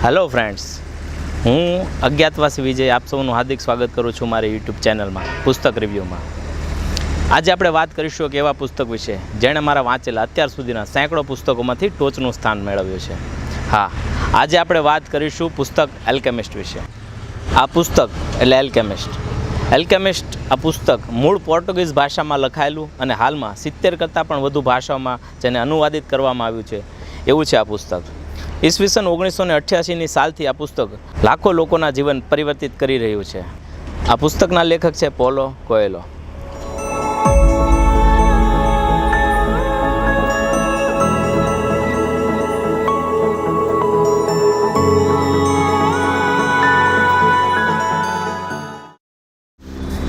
Hello friends, હું અજ્ઞાતવાસી વિજય આપ સૌનું હાર્દિક સ્વાગત કરું છું મારી યુટ્યુબ ચેનલમાં પુસ્તક રિવ્યૂમાં. આજે આપણે વાત કરીશું કે એવા પુસ્તક વિશે જેણે મારા વાંચેલા અત્યાર સુધીના સેંકડો પુસ્તકોમાંથી ટોચનું સ્થાન મેળવ્યું છે. હા, આજે આપણે વાત કરીશું પુસ્તક એલ્કેમિસ્ટ વિશે. આ પુસ્તક એટલે એલ્કેમિસ્ટ આ પુસ્તક મૂળ પોર્ટુગીઝ ભાષામાં લખાયેલું અને હાલમાં 70 કરતાં પણ વધુ ભાષાઓમાં જેને અનુવાદિત કરવામાં આવ્યું છે એવું છે આ પુસ્તક. ઈસવીસન 1988ની સાલથી આ પુસ્તક લાખો લોકોના જીવન પરિવર્તિત કરી રહ્યું છે. આ પુસ્તકના લેખક છે પોલો કોએલો.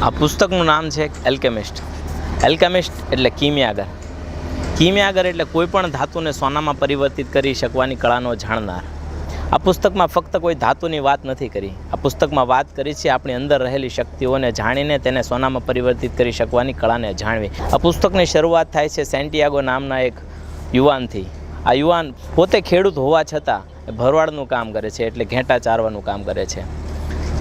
આ પુસ્તકનું નામ છે એલ્કેમિસ્ટ એટલે કિમિયાગર. કિમિયાગર એટલે કોઈ પણ ધાતુને સોનામાં પરિવર્તિત કરી શકવાની કળાનો જાણનાર. આ પુસ્તકમાં ફક્ત કોઈ ધાતુની વાત નથી કરી. આ પુસ્તકમાં વાત કરી છે આપણી અંદર રહેલી શક્તિઓને જાણીને તેને સોનામાં પરિવર્તિત કરી શકવાની કળાને જાણવી. આ પુસ્તકની શરૂઆત થાય છે સેન્ટિયાગો નામના એક યુવાનથી. આ યુવાન પોતે ખેડૂત હોવા છતાં ભરવાડનું કામ કરે છે, એટલે ઘેંટા ચારવાનું કામ કરે છે.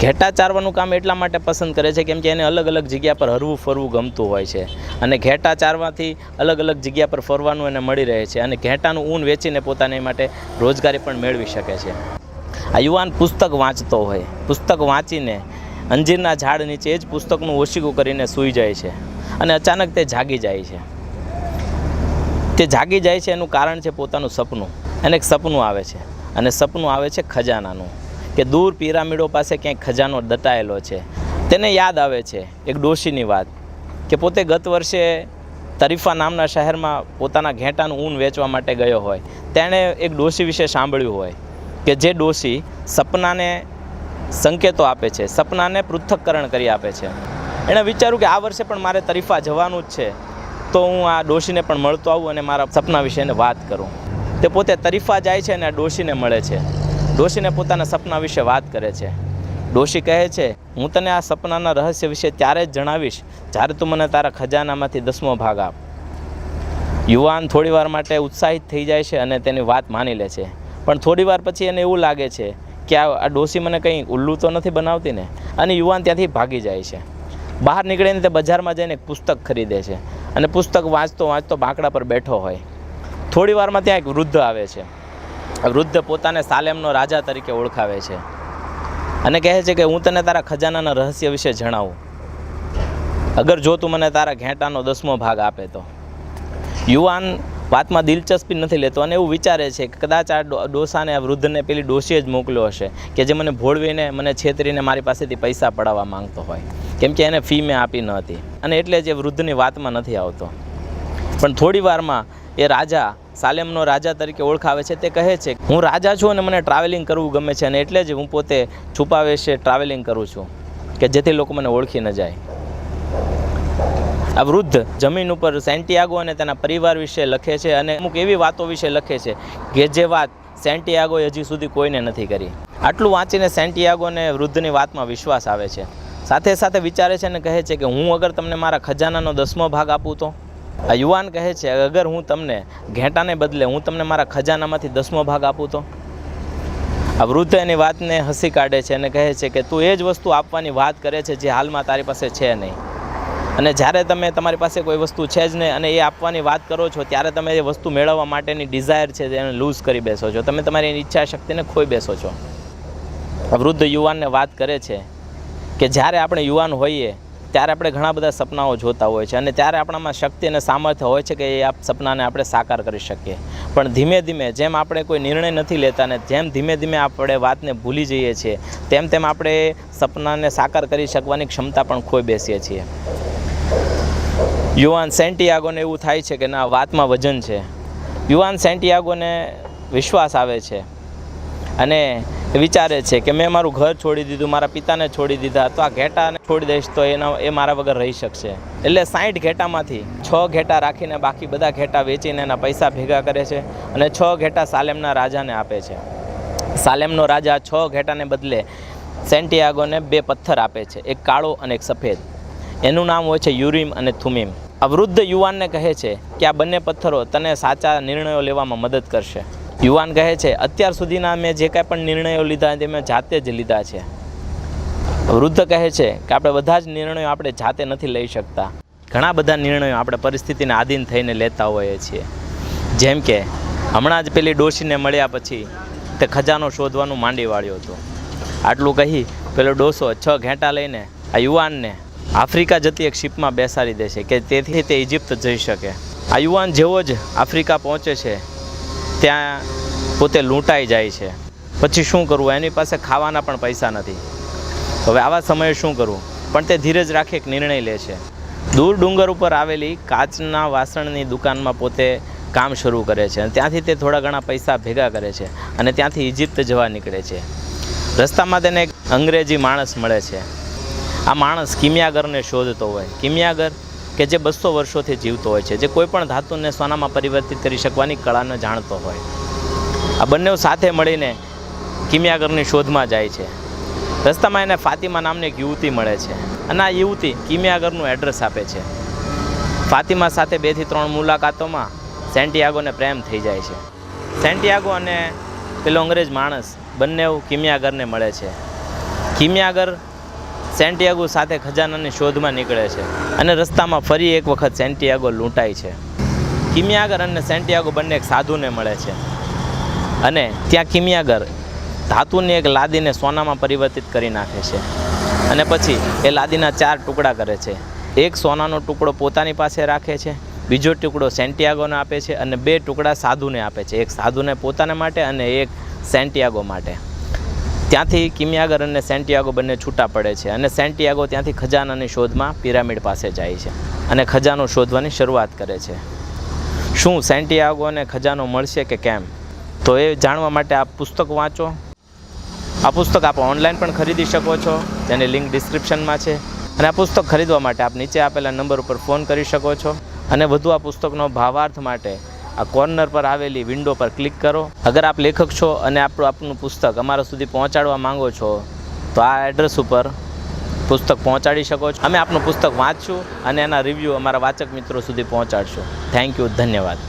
ઘેંટા ચારવાનું કામ એટલા માટે પસંદ કરે છે કેમ કે એને અલગ અલગ જગ્યા પર હરવું ફરવું ગમતું હોય છે, અને ઘેંટા ચારવાથી અલગ અલગ જગ્યા પર ફરવાનું એને મળી રહે છે, અને ઘેંટાનું ઊન વેચીને પોતાને માટે રોજગારી પણ મેળવી શકે છે. આ યુવાન પુસ્તક વાંચતો હોય, પુસ્તક વાંચીને અંજીરના ઝાડ નીચે જ પુસ્તકનું ઓશીકું કરીને સૂઈ જાય છે, અને અચાનક તે જાગી જાય છે. તે જાગી જાય છે એનું કારણ છે પોતાનું સપનું. એને એક સપનું આવે છે, અને સપનું આવે છે ખજાનાનું, કે દૂર પિરામિડો પાસે ક્યાંક ખજાનો દટાયેલો છે. તેને યાદ આવે છે એક ડોશીની વાત, કે પોતે ગત વર્ષે તરીફા નામના શહેરમાં પોતાના ઘેંટાનું ઊન વેચવા માટે ગયો હોય. તેણે એક ડોશી વિશે સાંભળ્યું હોય કે જે ડોશી સપનાને સંકેતો આપે છે, સપનાને પૃથ્થકરણ કરી આપે છે. એણે વિચાર્યું કે આ વર્ષે પણ મારે તરીફા જવાનું જ છે, તો હું આ ડોશીને પણ મળતો આવું અને મારા સપના વિશે વાત કરું. તે પોતે તરીફા જાય છે અને આ ડોશીને મળે છે. ડોશીને પોતાના સપના વિશે વાત કરે છે. ડોશી કહે છે, હું તને આ સપનાના રહસ્ય વિશે ત્યારે જ જણાવીશ જ્યારે તું મને તારા ખજાનામાંથી 10મો ભાગ આપ. યુવાન થોડીવાર માટે ઉત્સાહિત થઈ જાય છે અને તેની વાત માની લે છે. પણ થોડીવાર પછી એને એવું લાગે છે કે આ ડોશી મને કંઈ ઉલ્લુ તો નથી બનાવતી ને, અને યુવાન ત્યાંથી ભાગી જાય છે. બહાર નીકળીને તે બજારમાં જઈને એક પુસ્તક ખરીદે છે, અને પુસ્તક વાંચતો બાંકડા પર બેઠો હોય. થોડીવારમાં ત્યાં એક વૃદ્ધ આવે છે. વૃદ્ધ પોતાને સાલેમનો રાજા તરીકે ઓળખાવે છે, અને કહે છે કે હું તને તારા ખજાનાના રહસ્ય વિશે જણાવું, અગર જો તું મને તારા ઘેંટાનો 10મો ભાગ આપે તો. યુવાન વાતમાં દિલચસ્પી નથી લેતો, અને એવું વિચારે છે કે કદાચ આ ડોસાને, આ વૃદ્ધને પેલી ડોશીએ જ મોકલ્યો હશે, કે જે મને ભોળવીને, મને છેતરીને મારી પાસેથી પૈસા પડાવવા માંગતો હોય, કેમ કે એને ફી મેં આપી ન હતી, અને એટલે જ એ વૃદ્ધની વાતમાં નથી આવતો. પણ થોડી વારમાં એ રાજા, સાલેમનો રાજા તરીકે ઓળખાવે છે, તે કહે છે હું રાજા છું અને મને ટ્રાવેલિંગ કરવું ગમે છે, અને એટલે જ હું પોતે છુપાવે છે ટ્રાવેલિંગ કરું છું, કે જેથી લોકો મને ઓળખી ન જાય. આ વૃદ્ધ જમીન ઉપર સેન્ટિયાગો અને તેના પરિવાર વિશે લખે છે, અને અમુક એવી વાતો વિશે લખે છે કે જે વાત સેન્ટિયાગોએ હજી સુધી કોઈને નથી કરી. આટલું વાંચીને સેન્ટિયાગોને વૃદ્ધની વાતમાં વિશ્વાસ આવે છે. સાથે સાથે વિચારે છે અને કહે છે કે હું અગર તમને મારા ખજાનાનો 10મો ભાગ આપું તો. આ યુવાન કહે છે અગર હું તમને ઘેંટાને બદલે હું તમને મારા ખજાનામાંથી 10મો ભાગ આપું તો. આ વૃદ્ધ એની વાતને હસી કાઢે છે અને કહે છે કે તું એ જ વસ્તુ આપવાની વાત કરે છે જે હાલમાં તારી પાસે છે નહીં, અને જ્યારે તમે, તમારી પાસે કોઈ વસ્તુ છે જ નહીં અને એ આપવાની વાત કરો છો, ત્યારે તમે એ વસ્તુ મેળવવા માટેની ડિઝાયર છે એને લૂઝ કરી બેસો છો, તમે તમારી ઈચ્છા શક્તિને ખોઈ બેસો છો. આ વૃદ્ધ યુવાનને વાત કરે છે કે જ્યારે આપણે યુવાન હોઈએ ત્યારે આપણે ઘણા બધા સપનાઓ જોતા હોય છે, અને ત્યારે આપણામાં શક્તિ અને સામર્થ્ય હોય છે કે એ સપનાને આપણે સાકાર કરી શકીએ. પણ ધીમે ધીમે જેમ આપણે કોઈ નિર્ણય નથી લેતા, ને જેમ ધીમે ધીમે આપણે વાતને ભૂલી જઈએ છીએ, તેમ તેમ આપણે સપનાને સાકાર કરી શકવાની ક્ષમતા પણ ખોઈ બેસીએ છીએ. યુવાન સેન્ટિયાગોને એવું થાય છે કે ના, વાતમાં વજન છે. યુવાન સેન્ટિયાગોને વિશ્વાસ આવે છે, અને વિચારે છે કે મેં મારું ઘર છોડી દીધું, મારા પિતાને છોડી દીધા, તો આ ઘેટાને છોડી દઈશ તો એ મારા વગર રહી શકશે. એટલે 60 ઘેટામાંથી 6 ઘેટા રાખીને બાકી બધા ઘેટા વેચીને એના પૈસા ભેગા કરે છે, અને 6 ઘેટા સાલેમના રાજાને આપે છે. સાલેમનો રાજા 6 ઘેટાને બદલે સેન્ટિયાગોને 2 પથ્થર આપે છે, એક કાળો અને એક સફેદ. એનું નામ હોય છે યુરીમ અને થુમીમ. આ વૃદ્ધ યુવાનને કહે છે કે આ બંને પથ્થરો તને સાચા નિર્ણયો લેવામાં મદદ કરશે. યુવાન કહે છે, અત્યાર સુધીના મેં જે કાંઈ પણ નિર્ણયો લીધા તે મેં જાતે જ લીધા છે. વૃદ્ધ કહે છે કે આપણે બધા જ નિર્ણયો આપણે જાતે નથી લઈ શકતા. ઘણા બધા નિર્ણયો આપણે પરિસ્થિતિને આધીન થઈને લેતા હોઈએ છીએ. જેમ કે હમણાં જ પેલી ડોશીને મળ્યા પછી તે ખજાનો શોધવાનું માંડી વાળ્યો હતો. આટલું કહી પેલો ડોસો 6 ઘેંટા લઈને આ યુવાનને આફ્રિકા જતી એક શિપમાં બેસાડી દે છે કે તેથી તે ઇજિપ્ત જઈ શકે. આ યુવાન જેવો જ આફ્રિકા પહોંચે છે ત્યાં પોતે લૂંટાઈ જાય છે. પછી શું કરવું, એની પાસે ખાવાના પણ પૈસા નથી. હવે આવા સમયે શું કરવું, પણ તે ધીરજ રાખી એક નિર્ણય લે છે. દૂર ડુંગર ઉપર આવેલી કાચના વાસણની દુકાનમાં પોતે કામ શરૂ કરે છે અને ત્યાંથી તે થોડા ઘણા પૈસા ભેગા કરે છે અને ત્યાંથી ઇજિપ્ત જવા નીકળે છે. રસ્તામાં તેને એક અંગ્રેજી માણસ મળે છે. આ માણસ કિમિયાગરને શોધતો હોય. કિમિયાગર કે જે 200 વર્ષોથી જીવતો હોય છે, જે કોઈ પણ ધાતુને સોનામાં પરિવર્તિત કરી શકવાની કળાને જાણતો હોય. આ બંને સાથે મળીને કિમિયાગરની શોધમાં જાય છે. રસ્તામાં એને ફાતિમા નામની એક યુવતી મળે છે અને આ યુવતી કિમિયાગરનું એડ્રેસ આપે છે. ફાતિમા સાથે 2 થી 3 મુલાકાતોમાં સેન્ટિયાગોને પ્રેમ થઈ જાય છે. સેન્ટિયાગો અને પેલો અંગ્રેજ માણસ બંને કિમિયાગરને મળે છે. કિમિયાગર સેન્ટિયાગો સાથે ખજાનાની શોધમાં નીકળે છે અને રસ્તામાં ફરી એક વખત સેન્ટિયાગો લૂંટાય છે. કિમિયાગર અને સેન્ટિયાગો બંને એક સાધુને મળે છે અને ત્યાં કિમિયાગર ધાતુની એક લાદીને સોનામાં પરિવર્તિત કરી નાખે છે અને પછી એ લાદીના 4 ટુકડા કરે છે. એક સોનાનો ટુકડો પોતાની પાસે રાખે છે, બીજો ટુકડો સેન્ટિયાગોને આપે છે અને 2 ટુકડા સાધુને આપે છે. એક સાધુને પોતાને માટે અને એક સેન્ટિયાગો માટે. ત્યાંથી કિમિયાગર અને સેન્ટિયાગો બંને છૂટા પડે છે અને સેન્ટિયાગો ત્યાંથી ખજાનાની શોધમાં પિરામિડ પાસે જાય છે અને ખજાનો શોધવાની શરૂઆત કરે છે. શું સેન્ટિયાગોને ખજાનો મળશે કે કેમ, તો એ જાણવા માટે આપ પુસ્તક વાંચો. આ પુસ્તક આપ ઓનલાઈન પણ ખરીદી શકો છો, જેની લિંક ડિસ્ક્રિપ્શનમાં છે. અને આ પુસ્તક ખરીદવા માટે આપ નીચે આપેલા નંબર ઉપર ફોન કરી શકો છો. અને વધુ આ પુસ્તકનો ભાવાર્થ માટે આ કોર્નર પર આવેલી વિન્ડો પર ક્લિક કરો. અગર આપ લેખક છો અને આપનું પુસ્તક અમારા સુધી પહોંચાડવા માંગો છો તો આ એડ્રેસ ઉપર પુસ્તક પહોંચાડી શકો છો. અમે આપનું પુસ્તક વાંચશું અને એના રિવ્યૂ અમારા વાચક મિત્રો સુધી પહોંચાડશું. થેન્ક યુ, ધન્યવાદ.